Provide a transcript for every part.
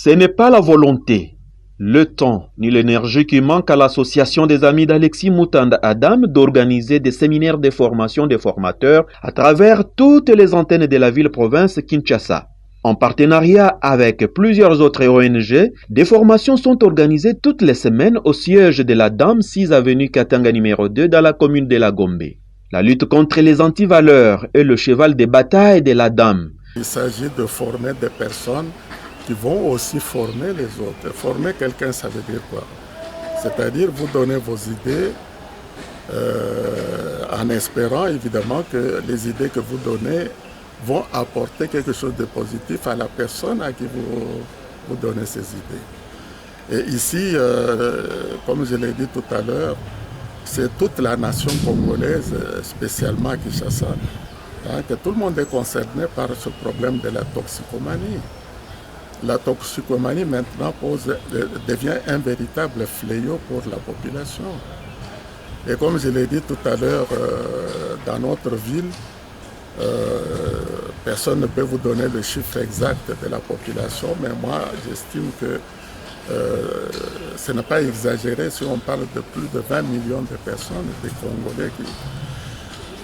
Ce n'est pas la volonté, le temps ni l'énergie qui manquent à l'association des amis d'Alexis Moutanda Adam d'organiser des séminaires de formation des formateurs à travers toutes les antennes de la ville-province Kinshasa. En partenariat avec plusieurs autres ONG, des formations sont organisées toutes les semaines au siège de la Dame 6 avenue Katanga numéro 2 dans la commune de la Gombe. La lutte contre les antivaleurs est le cheval de bataille de la Dame. Il s'agit de former des personnes qui vont aussi former les autres. Former quelqu'un, ça veut dire quoi? C'est-à-dire vous donner vos idées en espérant évidemment que les idées que vous donnez vont apporter quelque chose de positif à la personne à qui vous donnez ces idées. Et ici, comme je l'ai dit tout à l'heure, c'est toute la nation congolaise, spécialement à Kinshasa, que tout le monde est concerné par ce problème de la toxicomanie. La toxicomanie maintenant devient un véritable fléau pour la population. Et comme je l'ai dit tout à l'heure, dans notre ville, personne ne peut vous donner le chiffre exact de la population, mais moi j'estime que ce n'est pas exagéré si on parle de plus de 20 millions de personnes, des Congolais.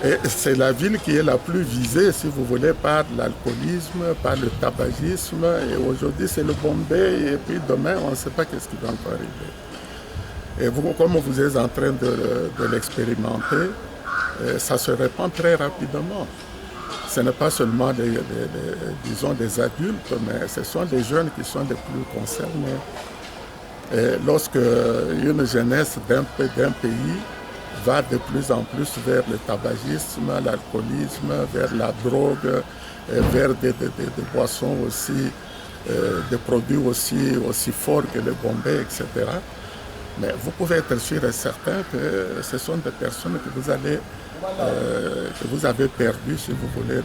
Et c'est la ville qui est la plus visée, si vous voulez, par l'alcoolisme, par le tabagisme. Et aujourd'hui, c'est le Bombay. Et puis demain, on ne sait pas qu'est-ce qui va encore arriver. Et vous, comme vous êtes en train de l'expérimenter, ça se répand très rapidement. Ce n'est pas seulement disons des adultes, mais ce sont les jeunes qui sont les plus concernés. Et lorsque une jeunesse d'un pays va de plus en plus vers le tabagisme, l'alcoolisme, vers la drogue, vers des boissons aussi, des produits aussi forts que le Bombay, etc. Mais vous pouvez être sûr et certain que ce sont des personnes que vous avez perdues, si vous voulez,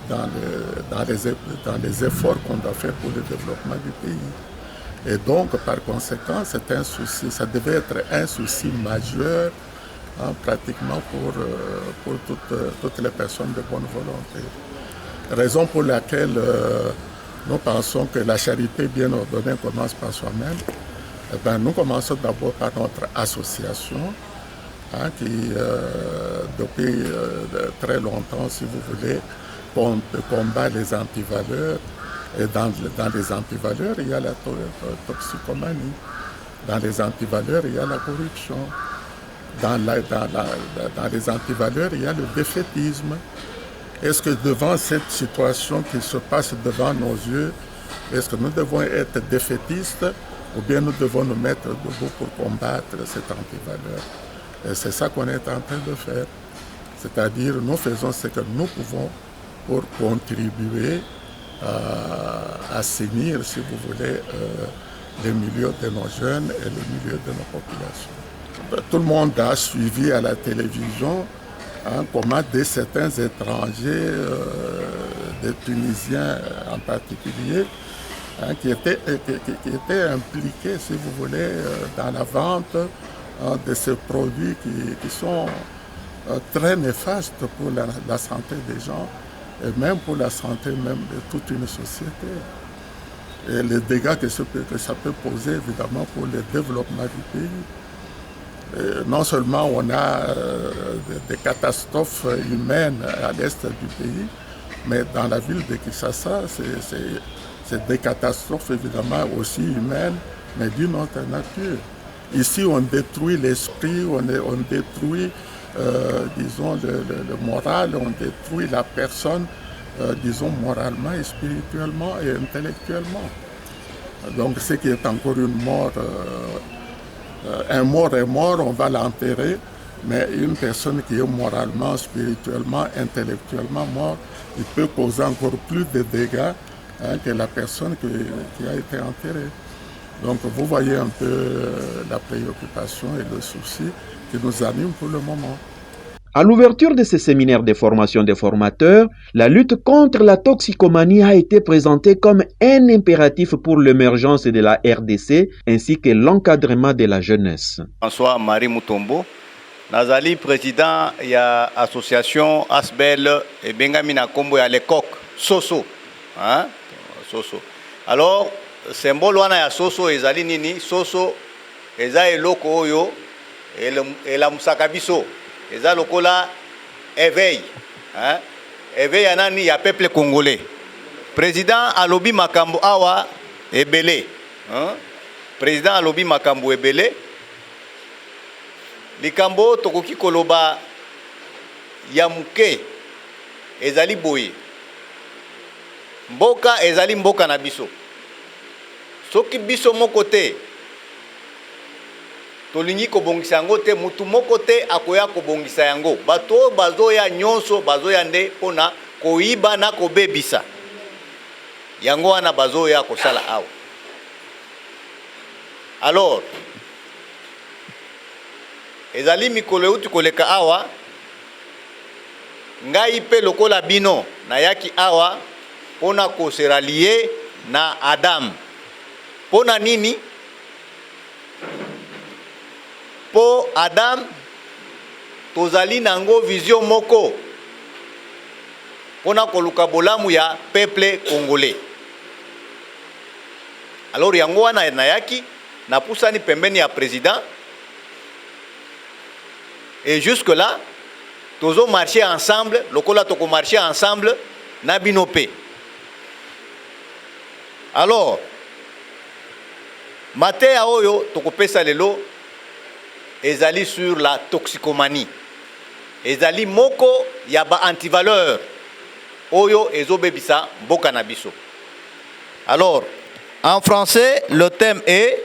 dans les efforts qu'on doit faire pour le développement du pays. Et donc, par conséquent, c'est un souci, ça devait être un souci majeur, pratiquement pour toutes les personnes de bonne volonté. Raison pour laquelle nous pensons que la charité bien ordonnée commence par soi-même. Eh bien, nous commençons d'abord par notre association, qui depuis très longtemps, si vous voulez, combat les antivaleurs. Et dans les antivaleurs, il y a la toxicomanie. Dans les antivaleurs, il y a la corruption. Dans les antivaleurs, il y a le défaitisme. Est-ce que devant cette situation qui se passe devant nos yeux, est-ce que nous devons être défaitistes ou bien nous devons nous mettre debout pour combattre cette antivaleur? Et c'est ça qu'on est en train de faire. C'est-à-dire, nous faisons ce que nous pouvons pour contribuer à assainir, si vous voulez, le milieu de nos jeunes et le milieu de nos populations. Tout le monde a suivi à la télévision comment certains étrangers, des Tunisiens en particulier, qui étaient impliqués, si vous voulez, dans la vente de ces produits qui sont très néfastes pour la santé des gens et même pour la santé même de toute une société. Et les dégâts que ça peut poser, évidemment, pour le développement du pays. Et non seulement on a des catastrophes humaines à l'est du pays, mais dans la ville de Kinshasa, c'est des catastrophes évidemment aussi humaines, mais d'une autre nature. Ici, on détruit l'esprit, on détruit, disons, le moral, on détruit la personne, disons, moralement, et spirituellement et intellectuellement. Donc, ce qui est encore une mort, un mort est mort, on va l'enterrer, mais une personne qui est moralement, spirituellement, intellectuellement mort, il peut causer encore plus de dégâts que la personne qui a été enterrée. Donc vous voyez un peu la préoccupation et le souci qui nous anime pour le moment. À l'ouverture de ce séminaire de formation des formateurs, la lutte contre la toxicomanie a été présentée comme un impératif pour l'émergence de la RDC ainsi que l'encadrement de la jeunesse. François-Marie Mutombo, Nazali, président de l'association Asbel et Bengamina Kombo à l'écoque, Soso. Soso. Alors, symbole wana ya soso ezali nini? Soso eza eloko oyo elamusaka biso, eza lokola éveil, hein? Éveil ya nani? Ya peuple congolais. Président alobi makambo awa ebele, hein? Président alobi makambo ebele. Likambo tokoki koloba ya muke ezali boye. Mboka ezali mboka na biso. Soki biso moko te tolingi kobongisa yango te, mutu moko te akoya kobongisa yango. Bato bazoya nyonso bazoya nde pona koiba na kobebisa. Yango wana bazoya kosala awa. Alors ezali mikolo uti koleka awa, ngai pe lokola bino na yaki awa pona ko se rallier na Adam. Pona nini? Po Adam tozali nango vision moko pona koluka bolamu ya peuple congolais. Alors yango wana na yaki na pusani pembeni ya président. Et jusque là, tozo marcher ensemble, lokola toko marcher ensemble na binope. Alors, maté a oyo toko pesa lelo ezali sur la toxicomanie. Ezali moko ya ba antivaleur oyo ezobebisa mboka na biso. Alors, en français, le thème est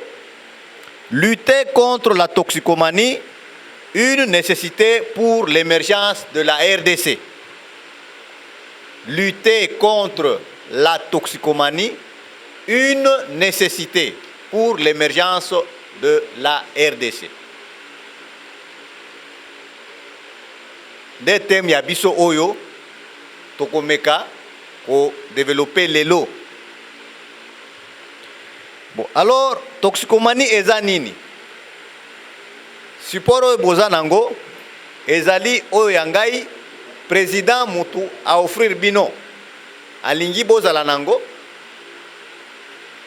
lutter contre la toxicomanie, une nécessité pour l'émergence de la RDC. Lutter contre la toxicomanie, une nécessité pour l'émergence de la RDC. Des thèmes ya biso oyo tokomeka ko développer lelo. Bon, alors toxicomanie eza nini? Support oyo boza nango ezali oyo yangai président mutu a offrir bino alingi bozala nango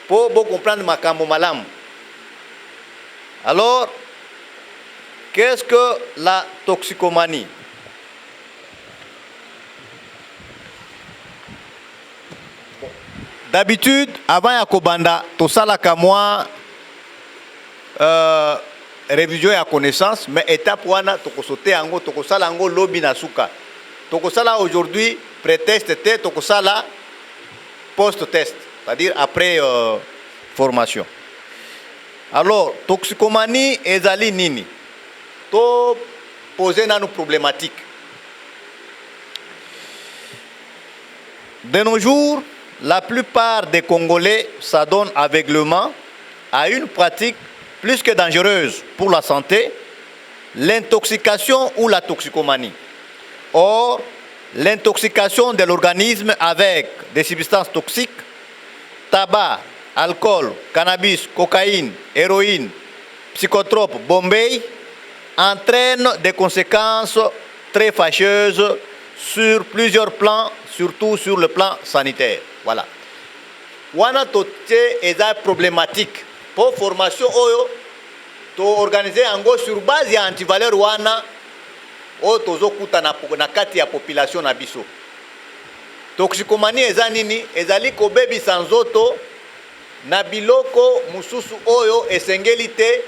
po bo comprendre makambo malamu. Alors qu'est-ce que la toxicomanie? D'habitude avant ya kobanda tosalaka mwa révision ya connaissance, mais étape wana tokosote yango tokosala yango lobi na suka. Tokosala aujourd'hui pré-test te, tokosala post-test, c'est-à-dire après formation. Alors toxicomanie ezali nini? To poser nanu problématique. De nos jours, la plupart des Congolais s'adonnent aveuglément à une pratique plus que dangereuse pour la santé, l'intoxication ou la toxicomanie. Or, l'intoxication de l'organisme avec des substances toxiques, tabac, alcool, cannabis, cocaïne, héroïne, psychotropes, Bombay, entraîne des conséquences très fâcheuses sur plusieurs plans, surtout sur le plan sanitaire. Voilà. Wana tote eza problématique. Pour formation oyo to organiser ango sur base ya antivaleur wana o tozo kuta na kati ya population na biso. Toxicomanie eza nini? Ezali kobebisa nzoto na biloko mususu oyo esengeli te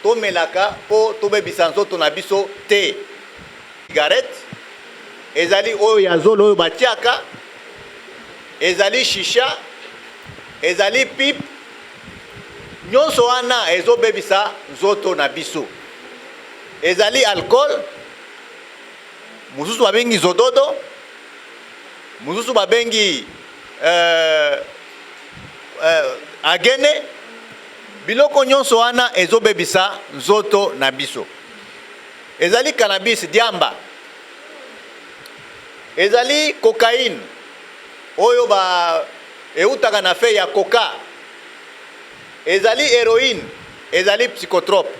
tomelaka po tobebisa nzoto na biso te. Cigarette ezali oyo ya zolo oyo batiaka, ezali shisha, ezali pipe, nyonso wana ezobebisa nzoto na biso. Ezali alcool, mususu babengi zododo, mususu babengi agene, biloko nyonso wana ezobebisa nzoto na biso. Ezali cannabis diamba, ezali cocaïne oyo ba eutaka na fe ya coca, ezali héroïne, ezali psychotrope.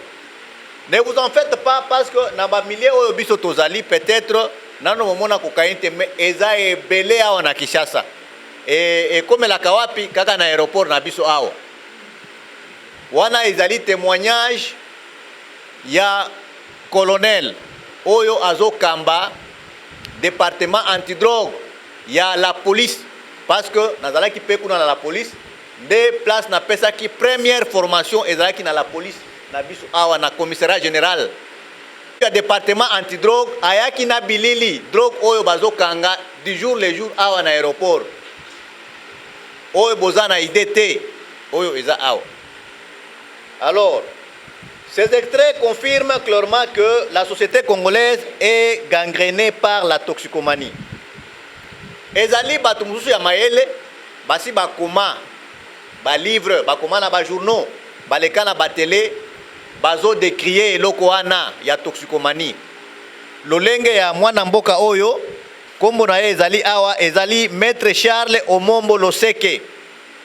Ne vous en faites pas parce que na ba milieu oyo biso tozali peut-être nano momona cocaïne te, mais eza ebele awa na Kinshasa. Et comme la kawapi kaka na aéroport na biso awa. wana ezali témoignage ya colonel oyo azokamba département antidrogue ya la police, parce que nazalaki pe kuna na la police de place na pesa ki première formation ezalaki na la police na biso awa na commissariat général ya département antidrogue ayaki na bilili drogue oyo bazokanga du jour le jour awa na aéroport oyo boza na IDT oyo eza awa. Alors ces extraits confirment clairement que la société congolaise est gangrénée par la toxicomanie. Ezali bato mususu ya mayele basi bakoma ba livre bakoma na ba journaux baleka na ba télé bazo décrier eloko wana ya toxicomanie. Lolenge ya mwana mboka oyo kombo na ye ezali awa ezali Maître Charles Omombo Loseke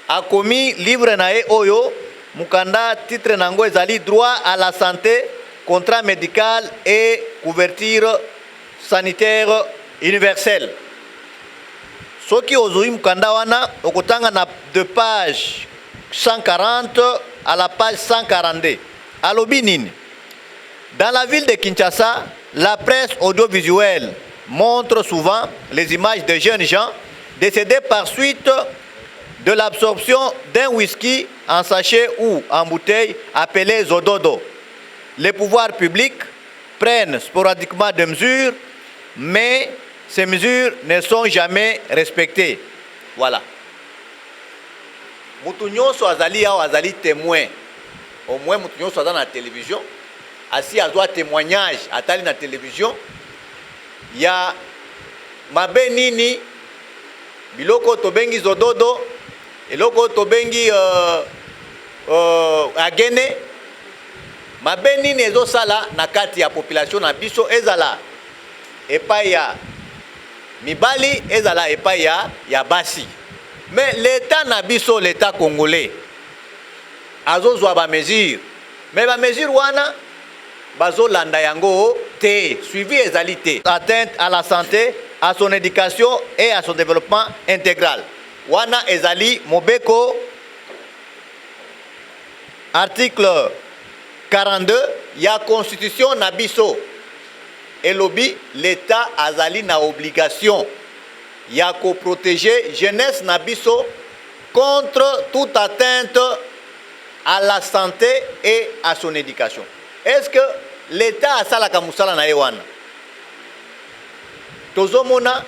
akomi livre na ye oyo mukanda titre nango ezali droit à la santé, contrat médical et couverture sanitaire universelle. Soki ozui mukanda wana okotanga na de page 140 à la page 142. Alobi nini? Dans la ville de Kinshasa, la presse audiovisuelle montre souvent les images de jeunes gens décédés par suite de l'absorption d'un whisky en sachet ou en bouteille appelé Zododo. Les pouvoirs publics prennent sporadiquement des mesures, mais ces mesures ne sont jamais respectées. Voilà. Mutu nyonso azali awa azali témoin. Au moins mutu nyonso azali na télévision. Asi azwa témoignage atali na télévision. Ya mabe nini biloko tobengi Zododo, eloko tobengi agene, mabe nini ezosala na kati ya population na biso ezala epai ya mibali ezala epai ya basi. Mais l'état na biso, l'état congolais azozwa ba mesure, mais ba mesure wana bazolanda yango te, suivi ezali te. Atteinte à la santé, à son éducation et à son développement intégral. Wana ezali Mobeko article 42 ya constitution na biso elobi l'état azali na obligation ya ko protéger jeunesse na biso contre toute atteinte à la santé et à son éducation. Est-ce que l'état asalaka musala na ye wana? Tozomona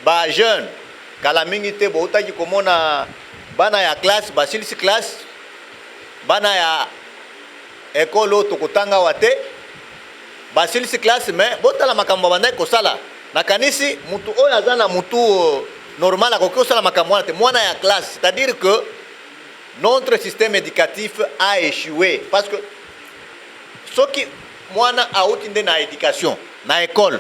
ba jeune kala mingi te boutaki komona bana ya classe basilisi classe bana ya ekolo tokotanga wate basilisi classe mais botala makambo banda kosala nakanisi mutu oyo azana mutu normal akoki kosala makambo wana te mwana ya classe, c'est-à-dire que notre système éducatif a échoué parce que soki mwana auti nde na éducation na école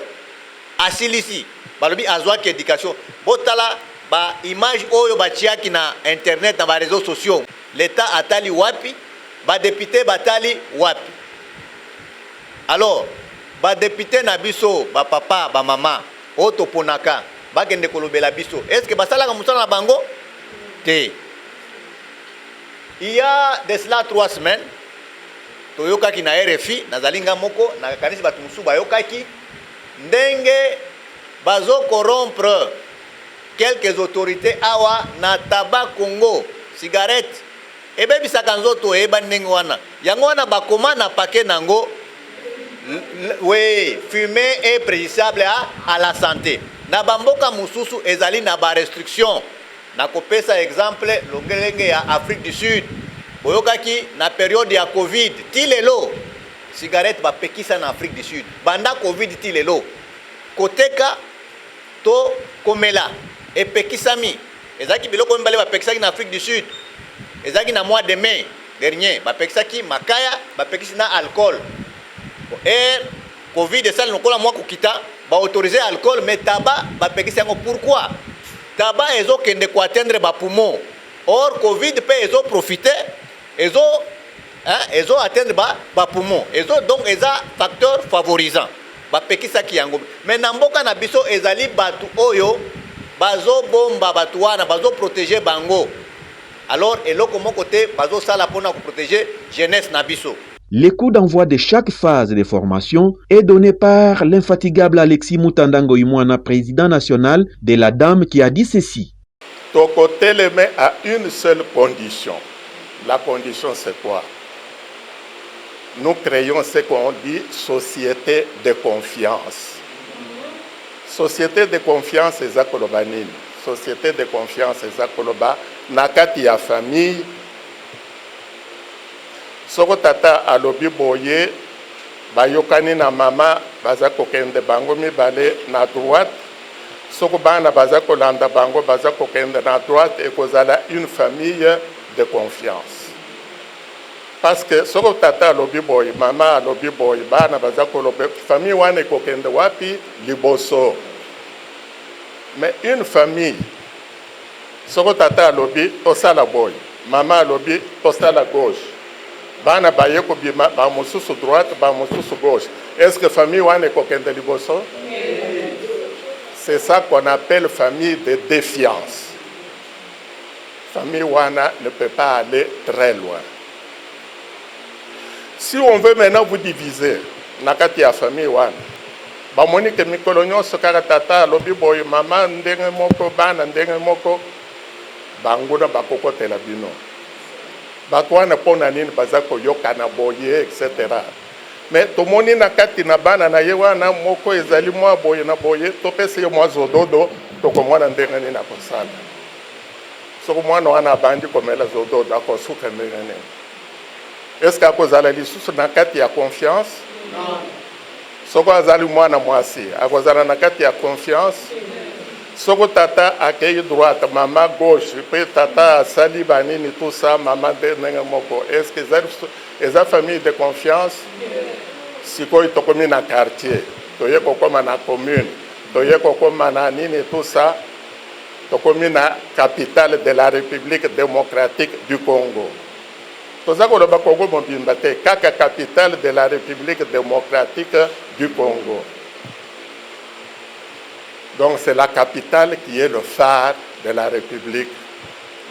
asilisi balobi azwaki éducation botala ba image oyo batiaki na internet na ba réseaux sociaux l'état atali wapi ba député batali wapi. Alors ba député na biso ba papa ba mama oto ponaka bakende kolobela biso est-ce que basalaka musala na bango te? Il y a de cela 3 semaines toyokaki na RFI nazalinga moko na kanisi batu musu bayokaki ndenge bazo corrompre quelques autorités awa na tabac Congo cigarette ebebisaka nzoto eba ndenge wana yango wana bakoma na paquet nango oui fumée est préjudiciable à la santé. Na bamboka mususu ezali na ba restriction na kopesa exemple longelenge ya Afrique du Sud boyokaki na période ya Covid tilelo cigarette bapekisa na Afrique du Sud banda Covid tilelo koteka to komela epekisami ezaki biloko mbale bapekisaki na Afrique du Sud ezaki na mois de mai dernier bapekisaki makaya bapekisi na alcool et Covid esali nokola mwa kokita ba autoriser alcool mais tabac bapekisi yango. Pourquoi? Tabac ezokende ko atteindre ba poumon, or Covid pe ezo profiter ezo atteindre ba poumon ezo, donc eza facteur favorisant bapekisaki yango. Mais na mboka na biso ezali batu oyo bazo bomba batu wana bazo protéger bango alors eloko moko te bazosala mpona koprotéger jeunesse na biso. Les coups d'envoi de chaque phase de formation est donné par l'infatigable Alexis Mutanda Ngoïmouana, président national de la Dame, qui a dit ceci. Tokoteleme à une seule condition. La condition, c'est quoi? Nous créons ce qu'on dit société de confiance. Société de confiance, c'est Zakolobanine. Société de confiance, c'est Zakoloba. Nakati ya famille. Soko tata alobi boye, bayokani na mama, bazako kende bango mibale na droite. Soko bana bazako landa bango, bazako kende na droite, et kozala une famille de confiance. Parce que soko tata alobi boye, mama alobi boye, bana bazako lobe, famille wane kokende wapi, liboso. Mais une famille, soko tata alobi, tosala boye, mama alobi, tosala gauche. Bana bayeko bima ba mosusu droite ba mosusu gauche. Est-ce que famille wane kokende liboso? C'est ça qu'on appelle famille de défiance. Famille wana ne peut pas aller très loin. Si on veut maintenant vous diviser nakati ya famille wana, ba monique mikolo nyonso kaka tata lobi boy mama ndenge moko bana ndenge moko banguna bakokotela bino. Batwana pona nini bazako yokana boye etc. Mais tomoni na kati na bana na yewana moko ezali mwa boye na boye topese yo mwa zododo tokomwana ndenge nini akosala. Soko mwana wana bandi komela zododo akosuka ndenge nini. Est-ce que akozala lisusu na kati ya confiance? Non. Soko azali mwana mwasi akozala na kati ya confiance? Soko tata accueille droite, maman gauche, puis tata sali banini tout ça, maman ndenge moko. Est-ce que eza famille de confiance? Si ko itokomi na quartier, toye kokoma na commune, toye kokoma na nini tout ça, tokomi na capitale de la République démocratique du Congo. Tozako loba Congo mobimba te, kaka capitale de la République démocratique du Congo. Donc c'est la capitale qui est le phare de la République.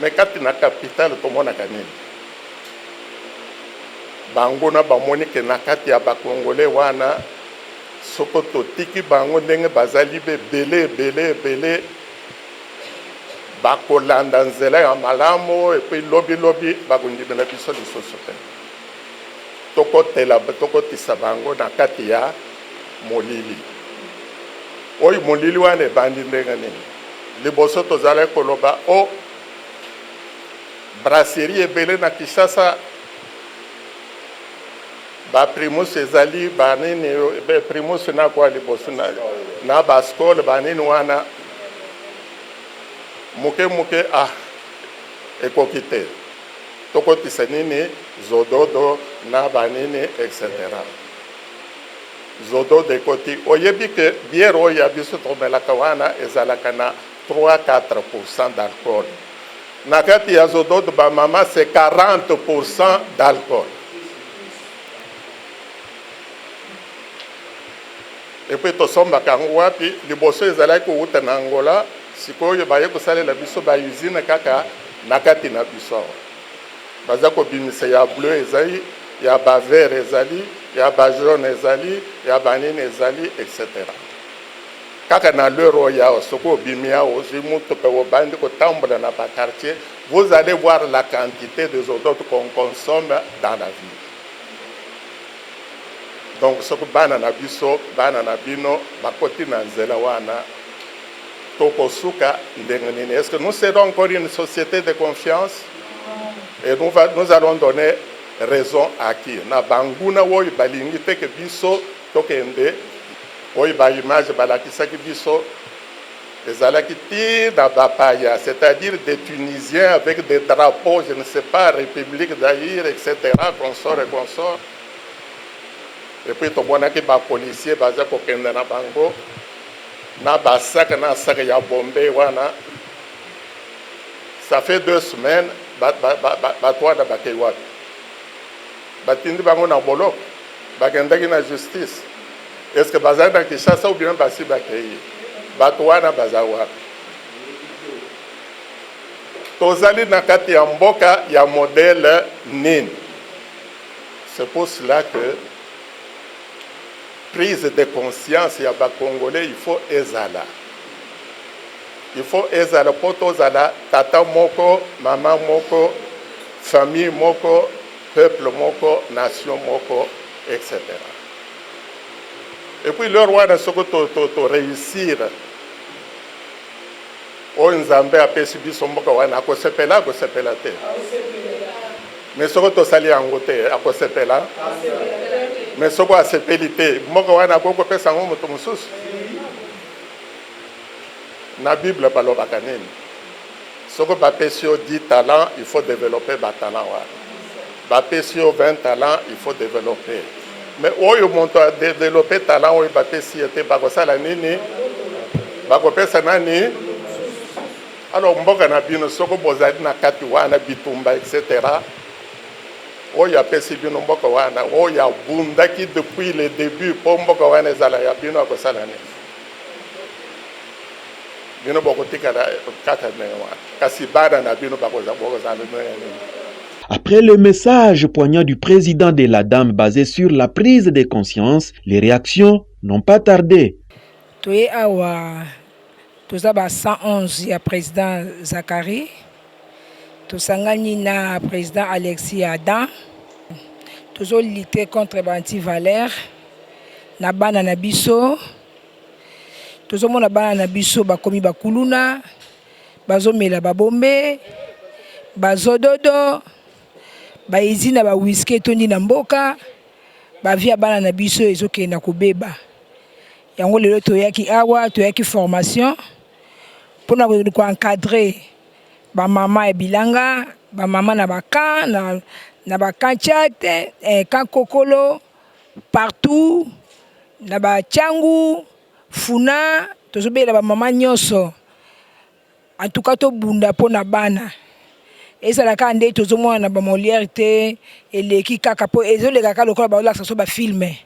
Mais quand tu as la capitale, tout le monde a gagné. Bango na bamoni ke nakati ya bakongolais wana sokoto tiki bango ndenge bazali belé bakolanda nzela ya malamo et puis lobi bakondimela biso lisusu te. Tokotisa bango nakati ya molili. Oyi molili wane bandi ndenge nini liboso tozala koloba o brasserie ebele na Kinshasa ba primus ezali banini primus na kwa liboso na baskole banini wana muke ekokite tokotisa nini zododo na banini etc. Zodo de côté. Oyebi que bière oya biso tomelaka wana ezalaka na 3-4% d'alcool. Nakati ya zodo de ba mama c'est 40% d'alcool. Et puis to somba kango wapi liboso ezalaki uta na Angola sikoyo baye kosalela biso ba usine kaka nakati na biso. Bazako bimisa ya bleu ezali ya ba vert ezali ya ba jaune ezali ya banini ezali etc. Kaka na l'euro ya soko bimia ozimuto pe obandi ko tambola na ba quartier, vous allez voir la quantité de zodotes qu'on consomme dans la ville. Donc soko bana na biso bana na bino bakoti na nzela wana tokosuka ndenge nini. Est-ce que nous serons encore une société de confiance? Et nous allons donner raison à qui? Na banguna woy balingi te ke biso tokende woy ba image balakisa ki biso ezalaki ti na bapaya, c'est-à-dire des Tunisiens avec des drapeaux, je ne sais pas, République d'Aïr, etc., consort. Et puis tomonaki ba policier baza kokende na bango na basaka na saka ya bombe wana. Ça fait 2 semaines batwana bakei wapi batindi bango na boloko bakendaki na justice. Est-ce que bazali na Kinshasa ou bien basi bakei bato wana baza wapi? tozali na kati ya mboka ya modèle nini. C'est pour cela que prise de conscience ya ba Congolais il faut ezala. Il faut ezala po tozala tata moko, mama moko, famille moko, peuple moko, nation moko, etc. Et puis leur wana soko to réussir. O nzambe apesi biso mboka wana akosepela te. Mais soko to sali yango te akosepela. Mais soko asepeli te mboka wana akokopesa ngo moto mosusu. Na Bible balobaka nini? Soko bapesi yo 10 talents, il faut développer ba talent wana. Bapesi yo 20 talents, il faut développer. Mais oyo monto a développer talent oyo bapesi ete bakosala nini? Bakopesa nani? Alors mboka na bino soko bozali na kati wana bitumba etc. Oyo apesi bino mboka wana oyo abundaki depuis le début po mboka wana ezala ya bino akosala nini? Bino bokotika na kata mewa kasi bana na bino bakozala nini? Après le message poignant du président de la Dame basé sur la prise de conscience, les réactions n'ont pas tardé. Toye awa tozaba 111 ya président Zakari, tosangani na président Alexis Adam, tozo lutter contre anti-valeur na bana na biso, tozo mona bana na biso bakomi bakuluna, bazomela babombe, bazododo, baizina ba whisky tondi na mboka, bavia bana na biso ezokenda kobeba. Yango lelo toyaki awa, toyaki formation pour encadrer ba mama e bilanga, ba mama na baka na baka chat, kan kokolo partout, na ba changu, funa, tozobela ba mama nyonso. En tout cas to bunda pona bana. Ezalaka nde tozomona ba Molière te eleki kaka po ezoleka kaka lokola ba olakisa so ba filmer.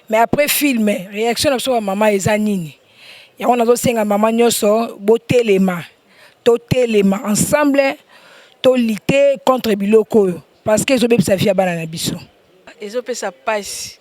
Mais après film, réaction sur maman eza nini. Ya on a senga maman nyonso botelema. To telema ensemble to lutter contre biloko parce que ezobeba sa vie bana na biso. Ezopesa passe.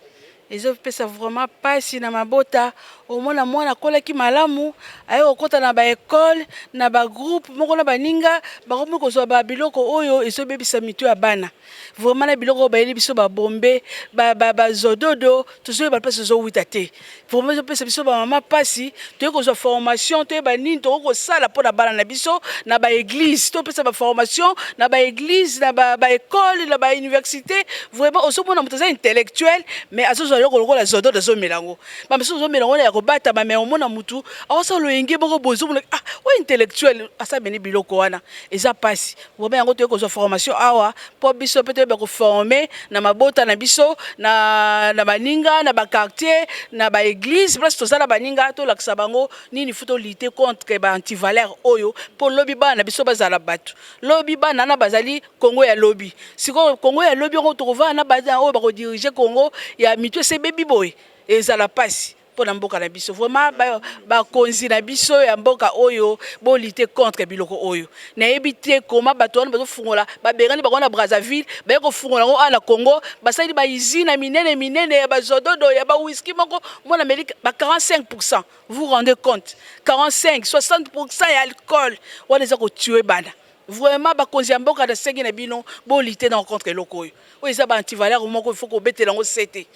Ezopesa vraiment passe na mabota omona mwana kolaki malamu ayo okota na ba école na ba groupe moko na baninga bakomi kozwa ba biloko oyo ezobebisa mitu ya bana vraiment na biloko bayeli biso ba bombe ba zododo tozo ba place zo witate vraiment ezopesa biso ba mama pasi to kozwa formation to ba nini to ko sala pour na bana na biso na ba église to pesa ba formation na ba église na ba école na ba université vraiment osomona mutaza intellectuel mais azozo loko la zododo zo melango ba biso zo melango ya bata ba me omona mutu awasa loyenge boko bozo wa intellectuel asa beni biloko wana eza pasi wobe yango to ko formation awa po biso peut être ko former na mabota na biso na baninga na ba quartier na ba église place to sala baninga to lakisa bango nini futo lutter contre ba anti-valeur oyo po lobi ba na biso bazala batu lobi ba na bazali Congo ya lobi siko Congo ya lobi ko trouva na bazali oyo ba ko diriger Congo ya mitu se baby boy ezala pasi na mboka na biso vraiment ba konzi na biso ya mboka oyo bo lutter contre biloko oyo na ebité koma bato wana bazo fungola ba berani ba na Brazzaville ba ko fungola ngo ana Congo ba sali ba izina minene ya ba zododo ya ba whisky moko mona Amerika ba 45%, vous rendez compte 45-60% ya alcool wana za ko tuer bana vraiment ba konzi ya mboka da sengi na bino bo lutter dans contre eloko oyo oyo za ba anti-valeur moko il faut ko betela ngo sete.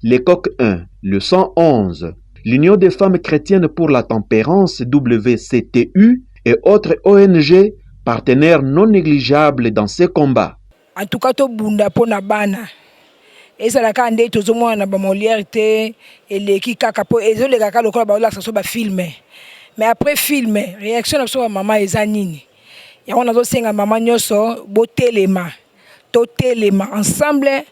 Les Coq 1, le 111, l'Union des femmes chrétiennes pour la tempérance WCTU et autres ONG partenaires non négligeables dans ces combats. En tout cas, to bunda pona bana. Ezalaka nde tozomona ba Molière te eleki kaka po ezoleka kaka lokola ba olakisa so ba filmer. Mais après filmer, réaction sur maman eza nini. Ya on a senga maman nyonso botelema. To telema ensemble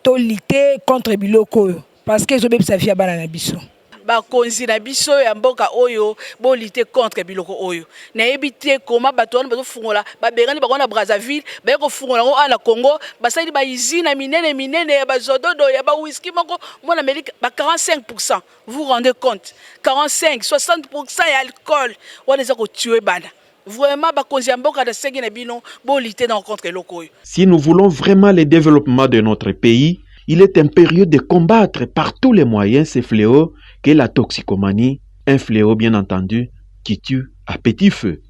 to lutter contre biloko parce que ezobeba sa vie bana na biso ba konzi na biso ya mboka oyo bo lutter contre biloko oyo na ebité koma bato wana bazo fungola ba berani ba na Brazzaville ba ko fungola ngo ana Congo ba sali ba izina minene ya ba zododo ya ba whisky moko mona Amerika ba 45%, vous rendez compte 45-60% ya alcool wana za ko tuer bana vraiment bakonzi ya mboka na sengi na bino bolite na contre eloko oyo. Si nous voulons vraiment le développement de notre pays, il est impérieux de combattre par tous les moyens ces fléaux qu'est la toxicomanie, un fléau bien entendu qui tue à petit feu.